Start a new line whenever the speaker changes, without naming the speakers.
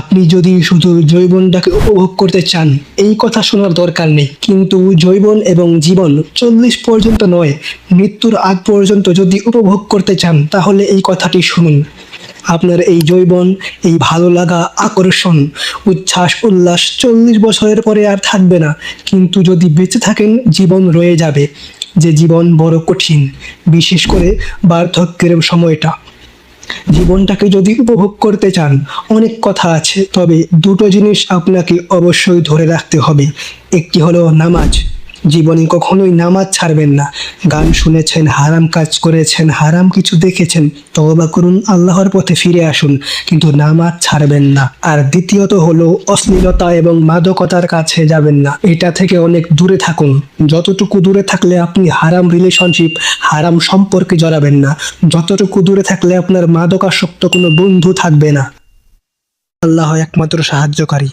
আপনি যদি শুধু যৌবনটাকে উপভোগ করতে চান, এই কথা শোনার দরকার নেই। কিন্তু যৌবন এবং জীবন 40 পর্যন্ত নয়, মৃত্যুর আগ পর্যন্ত যদি উপভোগ করতে চান, তাহলে এই কথাটি শুনুন। আপনার এই যৌবন, এই ভালো লাগা, আকর্ষণ, উচ্ছ্বাস, উল্লাস 40 বছরের পরে আর থাকবে না। কিন্তু যদি বেঁচে থাকেন, জীবন রয়ে যাবে। যে জীবন বড় কঠিন, বিশেষ করে বার্ধক্যের সময়টা। জীবনটাকে যদি উপভোগ করতে চান, অনেক কথা আছে, তবে দুটো জিনিস আপনাকে অবশ্যই ধরে রাখতে হবে। একটি হলো নামাজ। জীবনে কখনোই নামাজ ছাড়বেন না। গান শুনেছেন, হারাম কাজ করেছেন, হারাম কিছু দেখেছেন, তওবা করুন, আল্লাহর পথে ফিরে আসুন, কিন্তু নামাজ ছাড়বেন না। আর দ্বিতীয়ত হলো অশ্লীলতা এবং মাদকতার কাছে যাবেন না। এটা থেকে অনেক দূরে থাকুন। যতটুকু দূরে থাকলে আপনি হারাম রিলেশনশিপ, হারাম সম্পর্কে জড়াবেন না, যতটুকু দূরে থাকলে আপনার মাদকাসক্ত কোনো বন্ধু থাকবে না। আল্লাহ একমাত্র সাহায্যকারী।